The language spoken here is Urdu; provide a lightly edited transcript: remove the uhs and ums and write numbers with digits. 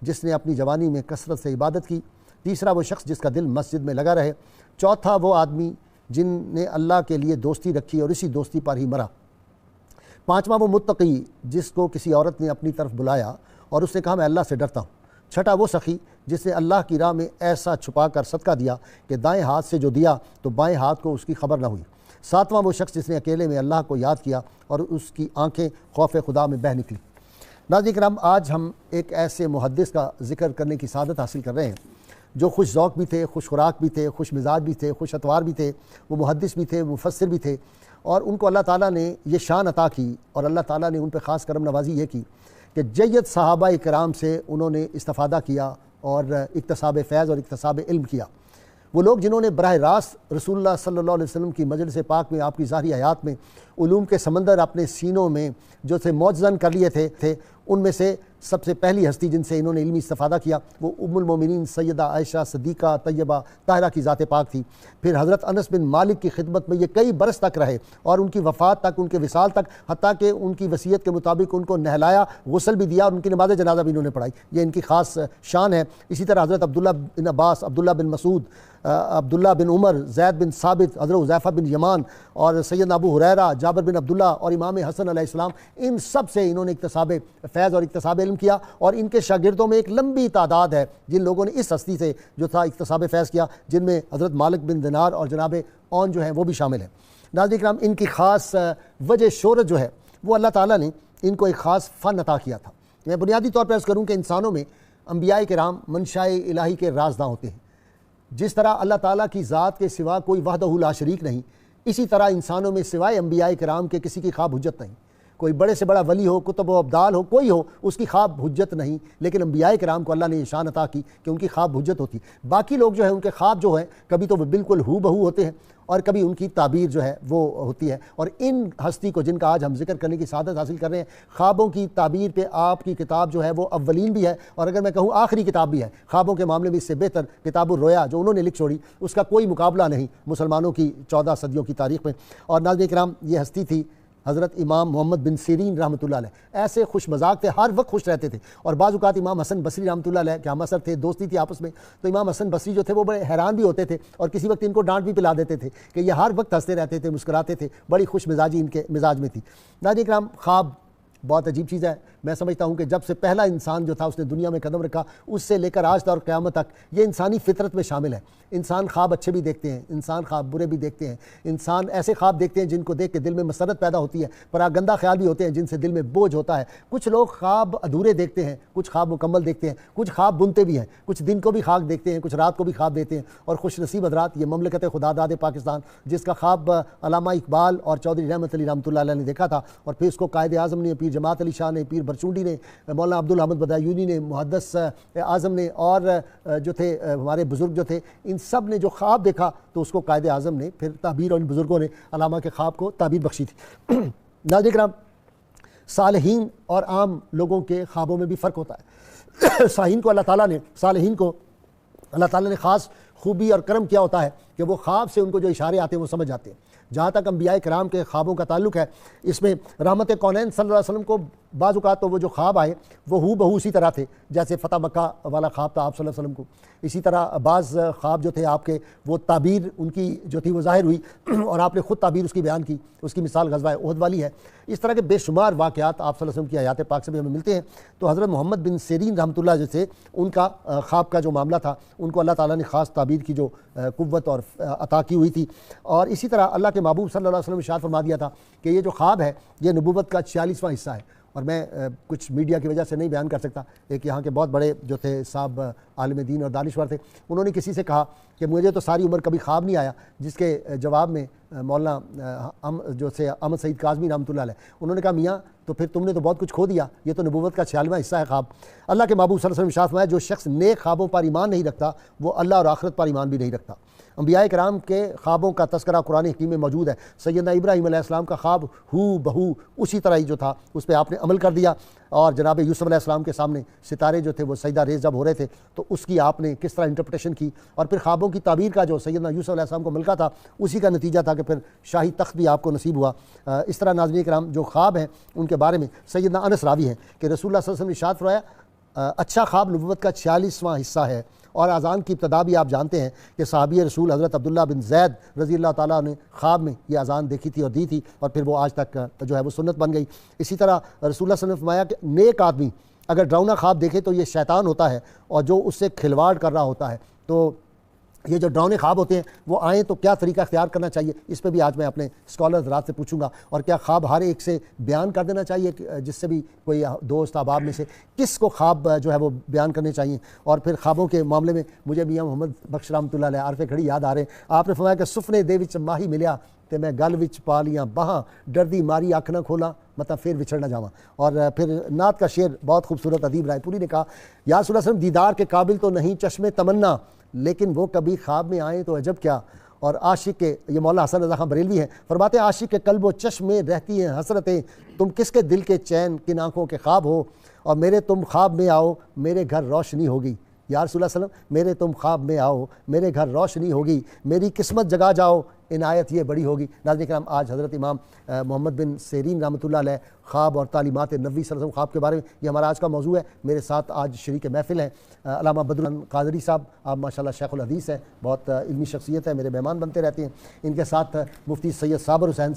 جس نے اپنی جوانی میں کثرت سے عبادت کی۔ تیسرا وہ شخص جس کا دل مسجد میں لگا رہے۔ چوتھا وہ آدمی جن نے اللہ کے لیے دوستی رکھی اور اسی دوستی پر ہی مرا۔ پانچواں وہ متقی جس کو کسی عورت نے اپنی طرف بلایا اور اس نے کہا میں اللہ سے ڈرتا ہوں۔ چھٹا وہ سخی جس نے اللہ کی راہ میں ایسا چھپا کر صدقہ دیا کہ دائیں ہاتھ سے جو دیا تو بائیں ہاتھ کو اس کی خبر نہ ہوئی۔ ساتواں وہ شخص جس نے اکیلے میں اللہ کو یاد کیا اور اس کی آنکھیں خوف خدا میں بہہ نکلی۔ ناظرین کرام، آج ہم ایک ایسے محدث کا ذکر کرنے کی سعادت حاصل کر رہے ہیں جو خوش ذوق بھی تھے، خوش خوراک بھی تھے، خوش مزاج بھی تھے، خوش اتوار بھی تھے، وہ محدث بھی تھے، مفسر بھی تھے، اور ان کو اللہ تعالیٰ نے یہ شان عطا کی اور اللہ تعالیٰ نے ان پہ خاص کرم نوازی یہ کی کہ جید صحابہ کرام سے انہوں نے استفادہ کیا اور اکتساب فیض اور اکتساب علم کیا۔ وہ لوگ جنہوں نے براہ راست رسول اللہ صلی اللہ علیہ وسلم کی مجلس پاک میں آپ کی ظاہری حیات میں علوم کے سمندر اپنے سینوں میں جو تھے معجزن کر لیے تھے ان میں سے سب سے پہلی ہستی جن سے انہوں نے علمی استفادہ کیا وہ ام المومنین سیدہ عائشہ صدیقہ طیبہ طاہرہ کی ذات پاک تھی۔ پھر حضرت انس بن مالک کی خدمت میں یہ کئی برس تک رہے اور ان کی وفات تک، ان کے وصال تک، حتیٰ کہ ان کی وصیت کے مطابق ان کو نہلایا، غسل بھی دیا اور ان کی نماز جنازہ بھی انہوں نے پڑھائی۔ یہ ان کی خاص شان ہے۔ اسی طرح حضرت عبداللہ بن عباس، عبداللہ بن مسعود، عبداللہ بن عمر، زید بن ثابت، حضرت حذیفہ بن یمان اور سیدنا ابو ہریرہ، جابر بن عبداللہ اور امام حسن علیہ السلام، ان سب سے انہوں نے اکتساب فیض اور اکتساب علم کیا، اور ان کے شاگردوں میں ایک لمبی تعداد ہے جن لوگوں نے اس ہستی سے جو تھا اکتساب فیض کیا، جن میں حضرت مالک بن دینار اور جناب اون جو ہیں وہ بھی شامل ہیں۔ ناظرین کرام، ان کی خاص وجہ شہرت جو ہے وہ اللہ تعالیٰ نے ان کو ایک خاص فن عطا کیا تھا۔ میں بنیادی طور پر عرض کروں کہ انسانوں میں انبیاء کرام منشاء الہی کے رازداں ہوتے ہیں۔ جس طرح اللہ تعالیٰ کی ذات کے سوا کوئی وحدہ لا شریک نہیں، اسی طرح انسانوں میں سوائے انبیاء کرام کے کسی کی خواب حجت نہیں۔ کوئی بڑے سے بڑا ولی ہو، کتب و ابدال ہو، کوئی ہو، اس کی خواب حجت نہیں، لیکن انبیاء کرام کو اللہ نے یہ شان عطا کی کہ ان کی خواب حجت ہوتی۔ باقی لوگ جو ہیں ان کے خواب جو ہیں کبھی تو وہ بالکل ہو بہو ہوتے ہیں اور کبھی ان کی تعبیر جو ہے وہ ہوتی ہے۔ اور ان ہستی کو جن کا آج ہم ذکر کرنے کی سعادت حاصل کر رہے ہیں، خوابوں کی تعبیر پہ آپ کی کتاب جو ہے وہ اولین بھی ہے اور اگر میں کہوں آخری کتاب بھی ہے۔ خوابوں کے معاملے میں اس سے بہتر کتاب الرؤیا جو انہوں نے لکھ چھوڑی اس کا کوئی مقابلہ نہیں مسلمانوں کی 14 صدیوں کی تاریخ میں۔ اور ناظرین کرام، یہ ہستی تھی حضرت امام محمد بن سیرین رحمۃ اللہ علیہ۔ ایسے خوش مذاق تھے، ہر وقت خوش رہتے تھے، اور بعض اوقات امام حسن بصری رحمۃ اللہ علیہ کے ہم اثر تھے، دوستی تھی آپس میں، تو امام حسن بصری جو تھے وہ بڑے حیران بھی ہوتے تھے اور کسی وقت ان کو ڈانٹ بھی پلا دیتے تھے کہ یہ ہر وقت ہنستے رہتے تھے، مسکراتے تھے، بڑی خوش مزاجی ان کے مزاج میں تھی۔ ناظرین کرام، خواب بہت عجیب چیز ہے۔ میں سمجھتا ہوں کہ جب سے پہلا انسان جو تھا اس نے دنیا میں قدم رکھا، اس سے لے کر آج تک اور قیامت تک یہ انسانی فطرت میں شامل ہے۔ انسان خواب اچھے بھی دیکھتے ہیں، انسان خواب برے بھی دیکھتے ہیں، انسان ایسے خواب دیکھتے ہیں جن کو دیکھ کے دل میں مسرت پیدا ہوتی ہے، پراگندہ خیال بھی ہوتے ہیں جن سے دل میں بوجھ ہوتا ہے۔ کچھ لوگ خواب ادھورے دیکھتے ہیں، کچھ خواب مکمل دیکھتے ہیں، کچھ خواب بنتے بھی ہیں، کچھ دن کو بھی خواب دیکھتے ہیں، کچھ رات کو بھی خواب دیتے ہیں۔ اور خوش نصیب حضرات، یہ مملکت خدا داد پاکستان جس کا خواب علامہ اقبال اور چودھری رحمت علی رحمۃ اللہ علیہ نے دیکھا تھا، اور پھر اس کو قائد اعظم نے، پیر جماعت علی شاہ نے، پیر برچونڈی نے، مولانا عبدالحمد بدایونی نے، محدث اعظم نے، اور جو تھے ہمارے بزرگ جو تھے، ان سب نے جو خواب دیکھا تو اس کو قائد اعظم نے پھر تعبیر، اور ان بزرگوں نے علامہ کے خواب کو تعبیر بخشی تھی۔ ناظرین کرام، صالحین اور عام لوگوں کے خوابوں میں بھی فرق ہوتا ہے۔ صالحین کو اللہ تعالیٰ نے خاص خوبی اور کرم کیا ہوتا ہے کہ وہ خواب سے ان کو جو اشارے آتے ہیں وہ سمجھ آتے ہیں۔ جہاں تک انبیاء کرام کے خوابوں کا تعلق ہے، اس میں رحمت کونین صلی اللہ علیہ وسلم کو بعض اوقات تو وہ جو خواب آئے وہ ہو بہو اسی طرح تھے جیسے فتح مکہ والا خواب تھا آپ صلی اللہ علیہ وسلم کو۔ اسی طرح بعض خواب جو تھے آپ کے وہ تعبیر ان کی جو تھی وہ ظاہر ہوئی اور آپ نے خود تعبیر اس کی بیان کی۔ اس کی مثال غزوہ احد والی ہے۔ اس طرح کے بے شمار واقعات آپ صلی اللہ علیہ وسلم کی حیات پاک سے بھی ہمیں ملتے ہیں۔ تو حضرت محمد بن سیرین رحمۃ اللہ جو تھے، ان کا خواب کا جو معاملہ تھا، ان کو اللہ تعالیٰ نے خاص تعبیر کی جو قوت اور عطا کی ہوئی تھی۔ اور اسی طرح اللہ کے محبوب صلی اللہ علیہ وسلم نے ارشاد فرما دیا تھا کہ یہ جو خواب ہے یہ نبوت کا 46واں حصہ ہے۔ اور میں کچھ میڈیا کی وجہ سے نہیں بیان کر سکتا، ایک یہاں کے بہت بڑے جو تھے صاحب عالم دین اور دانشور تھے، انہوں نے کسی سے کہا کہ مجھے تو ساری عمر کبھی خواب نہیں آیا، جس کے جواب میں مولانا جو تھے احمد سعید کاظمی رحمۃ اللہ علیہ، انہوں نے کہا میاں تو پھر تم نے تو بہت کچھ کھو دیا، یہ تو نبوت کا 46واں حصہ ہے خواب۔ اللہ کے محبوب صلی اللہ علیہ وسلم ارشاد فرمایا جو شخص نیک خوابوں پر ایمان نہیں رکھتا وہ اللہ اور آخرت پر ایمان بھی نہیں رکھتا۔ انبیاء کرام کے خوابوں کا تذکرہ قرآن حکیم میں موجود ہے۔ سیدنا ابراہیم علیہ السلام کا خواب ہو بہو اسی طرح ہی جو تھا اس پہ آپ نے عمل کر دیا، اور جناب یوسف علیہ السلام کے سامنے ستارے جو تھے وہ سجدہ ریز جب ہو رہے تھے تو اس کی آپ نے کس طرح انٹرپریٹیشن کی، اور پھر خوابوں کی تعبیر کا جو سیدنا یوسف علیہ السلام کو ملکہ تھا اسی کا نتیجہ تھا کہ پھر شاہی تخت بھی آپ کو نصیب ہوا۔ اس طرح ناظرین کرام جو خواب ہیں ان کے بارے میں سیدنا انس راوی ہیں کہ رسول اللہ صلی اللہ علیہ وسلم نے ارشاد فرمایا اچھا خواب نبوت کا 46واں حصہ ہے، اور اذان کی ابتدا بھی آپ جانتے ہیں کہ صحابی رسول حضرت عبداللہ بن زید رضی اللہ تعالیٰ نے خواب میں یہ اذان دیکھی تھی اور دی تھی، اور پھر وہ آج تک جو ہے وہ سنت بن گئی۔ اسی طرح رسول اللہ صلی اللہ علیہ وسلم نے فرمایا کہ نیک آدمی اگر ڈراؤنا خواب دیکھے تو یہ شیطان ہوتا ہے اور جو اس سے کھلواڑ کر رہا ہوتا ہے۔ تو یہ جو ڈراؤنے خواب ہوتے ہیں وہ آئیں تو کیا طریقہ اختیار کرنا چاہیے، اس پہ بھی آج میں اپنے اسکالر حضرات سے پوچھوں گا، اور کیا خواب ہر ایک سے بیان کر دینا چاہیے، جس سے بھی کوئی دوست احباب میں سے کس کو خواب جو ہے وہ بیان کرنے چاہیے۔ اور پھر خوابوں کے معاملے میں مجھے میاں محمد بخش رحمۃ اللہ علیہ عارف کھڑی یاد آ رہے ہیں۔ آپ نے فرمایا کہ سفنے دے وچ ماہی ملیا تے میں گل وچ پا لیاں باہاں، ڈردی ماری اکھ نہ کھولاں مطلب پھر وچھڑ نہ جاواں۔ اور پھر نعت کا شعر بہت خوبصورت ادیب رائے پوری نے کہا، یا رسول اللہ صلی اللہ علیہ وسلم دیدار کے قابل تو نہیں چشم تمنا، لیکن وہ کبھی خواب میں آئیں تو عجب کیا۔ اور عاشق کے، یہ مولانا حسن رضا خان بریلوی ہیں، فرماتے ہیں عاشق کے قلب و چشم میں رہتی ہیں حسرتیں، تم کس کے دل کے چین کن آنکھوں کے خواب ہو، اور میرے تم خواب میں آؤ میرے گھر روشنی ہوگی۔ یا رسول اللہ صلی اللہ علیہ وسلم میرے تم خواب میں آؤ میرے گھر روشنی ہوگی، میری قسمت جگا جاؤ عنایت یہ بڑی ہوگی۔ ناظرین کرام، آج حضرت امام محمد بن سیرین رحمۃ اللہ علیہ خواب اور تعلیمات نبوی صلی اللہ علیہ وسلم خواب کے بارے میں یہ ہمارا آج کا موضوع ہے۔ میرے ساتھ آج شریک محفل ہیں علامہ بدر قادری صاحب، آپ ماشاءاللہ شیخ الحدیث ہیں، بہت علمی شخصیت ہے، میرے مہمان بنتے رہتے ہیں۔ ان کے ساتھ مفتی سید صابر حسین صاحب